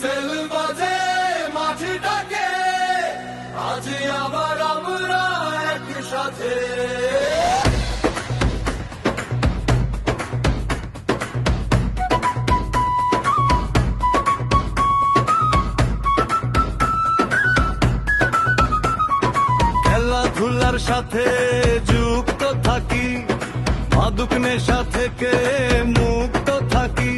Whistle বাজে মাঠটাকে, আজ আবার আমরা একসাথে। খেলাধুলার সাথে যুক্ত থাকি, মাদক নেশা থেকে মুক্ত থাকি,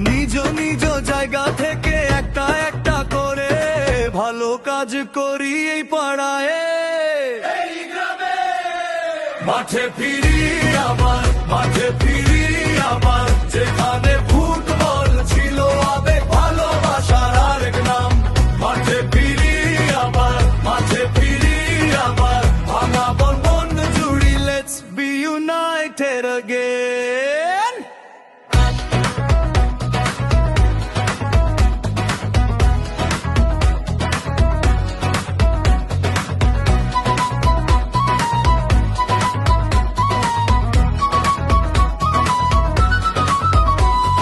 নিজ নিজ জায়গা থেকে একটা একটা করে ভালো কাজ করি এই পাড়ায়, এই গ্রামে। মাঠে ফিরি আবার, মাঠে ফিরি আবার, যেখানে ফুটবল ছিল আবেগ ভালোবাসার আরেক নাম। মাঠে ফিরি আবার, মাঠে ফিরি আবার, ভাঙা বন্ধন জুড়ি, লেটস বি ইউনাইটেড again.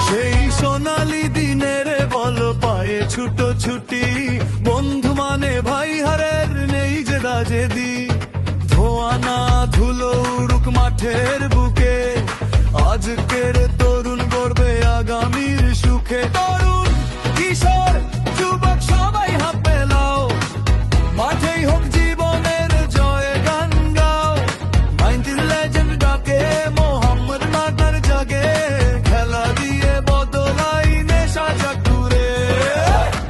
সেই সোনালি দিনের বল পায়ে ছুটোছুটি, বন্ধু মানে ভাই হারের নেই যে রাজেদি। ধোয়া না ধুলো উড়ুক মাঠের বুকে, আজকের তরুণ গড়বে আগামীর সুখে। তরুণ কিশোর যুবক সবাই হাত মেলাও, মাঠেই হোক জীবনের জয় গান গাও। 90 লেজেন্ড ডাকে, মোহাম্মদ নাটার জাগে, খেলা দিয়ে বদলাই নেশা চাকুরে।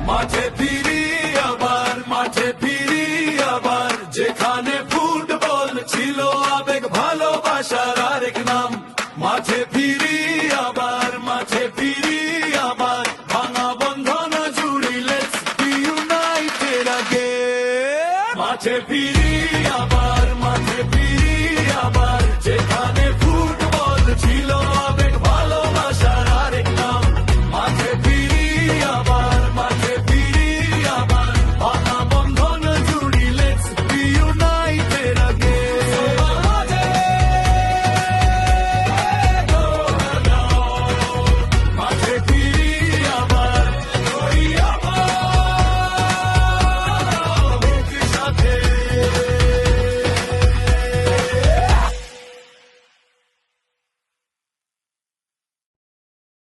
মাঠে ফিরি আবার, মাঠে ফিরি আবার, যেখানে ফুটবল ছিল আবেগ ভালোবাসার আরেক নাম। মাঠে ফিরি আবার, মাঠে ফিরি আবার, ভাঙা বন্ধন জুড়ি, লেটস বি ইউনাইটেড again. মাঠে ফিরি